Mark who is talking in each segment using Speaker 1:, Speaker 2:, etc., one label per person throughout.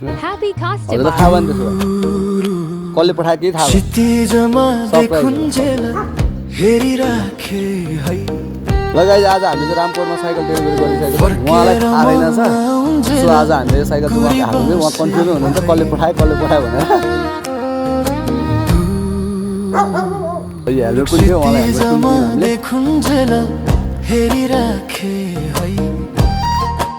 Speaker 1: Happy
Speaker 2: हजुर थाहा भयो नि त्यसो भए कसले पठाएको केही थाहा भयो ल गाइज आज हामीले चाहिँ रामकोटमा साइकल डेलिभरी गरिसकेको छौँ उहाँलाई थाहा रहेनछ सो आज हामीले साइकल चाहिँ उहाँको हाल्नु उहाँ कन्फ्युजन हुनुहुन्छ कसले पठायो भनेर हेल्मेट पनि थियो उहाँलाई हेल्मेट पनि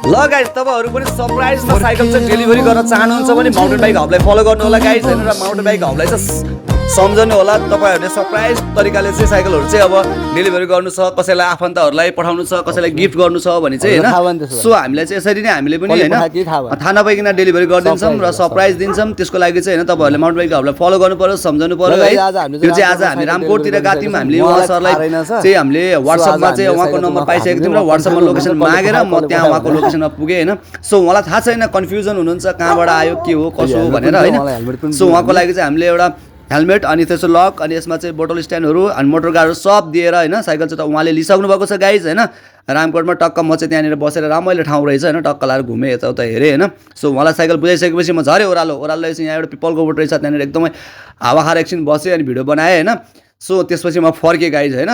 Speaker 2: ल गाइज तपाईँहरू पनि सरप्राइजमा साइकल चाहिँ डेलिभरी गर्न चाहनुहुन्छ भने माउन्टेन बाइक हबलाई फलो गर्नु होला गाइज होइन र माउन्टेन बाइक हबलाई चाहिँ सम्झनु होला तपाईँहरूले सरप्राइज तरिकाले चाहिँ साइकलहरू चाहिँ अब डेलिभरी गर्नु छ कसैलाई आफन्तहरूलाई पठाउनु छ कसैलाई गिफ्ट गर्नु छ भने चाहिँ होइन सो हामीलाई चाहिँ यसरी नै हामीले पनि होइन थाहा नपाइकन डेलिभरी गरिदिन्छौँ र सरप्राइज दिन्छौँ त्यसको लागि चाहिँ होइन तपाईँहरूले माउन्टेन बाइक हबलाई फलो गर्नु पर्यो सम्झनु पर्यो है यो चाहिँ आज हामी रामकोटतिर गएको थियौँ हामीले उहाँ सरलाई चाहिँ हामीले वाट्सएपमा चाहिँ उहाँको नम्बर पाइसकेको थियौँ र वाट्सएपमा लोकेसन मागेर म त्यहाँ उहाँको लोकेसनमा पुगेँ होइन सो उहाँलाई थाहा छैन कन्फ्युजन हुनुहुन्छ कहाँबाट आयो के हो कसो हो भनेर होइन सो उहाँको लागि चाहिँ हामीले एउटा हेलमेट अनि त्यसो लक अनि यसमा चाहिँ बोटल स्ट्यान्डहरू अनि मोटर गाडीहरू सब दिएर होइन साइकल चाहिँ उहाँले लिइसक्नु भएको छ गाइज होइन रामकोटमा टक्क म चाहिँ त्यहाँनिर बसेर रमाइलो ठाउँ रहेछ होइन टक्क लाएर घुमेँ यताउता हेरेँ होइन सो उहाँलाई साइकल बुझाइसकेपछि म झरेँ ओह्रालो चाहिँ यहाँ एउटा पिपलको बोट रहेछ त्यहाँनिर एकदमै हावा खाएर एकछिन बसेँ अनि भिडियो बनाएँ होइन सो त्यसपछि म फर्केँ गाइज होइन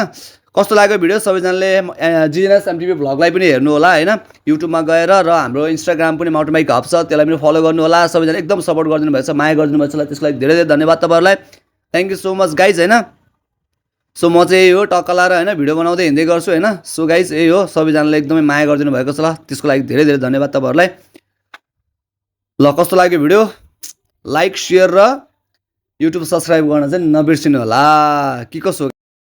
Speaker 2: कस्तो लाग्यो भिडियो सबैजनाले जिएनएस एमटिभी भ्लगलाई पनि हेर्नु होला होइन युट्युबमा गएर र हाम्रो इन्स्टाग्राम पनि माउन्टेन बाइक हब छ त्यसलाई पनि फलो गर्नु होला सबैजना एकदम सपोर्ट गरिदिनु भएको छ माया गरिदिनु भएको छ त्यसको लागि धेरै धेरै धन्यवाद तपाईँहरूलाई thank you so much guys होइन सो म चाहिँ यही हो टक्क लाएर होइन भिडियो बनाउँदै हिँड्दै गर्छु होइन सो गाइज यही हो सबैजनाले एकदमै माया गरिदिनु भएको छ ल त्यसको लागि धेरै धेरै धन्यवाद तपाईँहरूलाई ल कस्तो लाग्यो भिडियो लाइक सेयर र युट्युब सब्सक्राइब गर्न चाहिँ नबिर्सिनु होला के कसो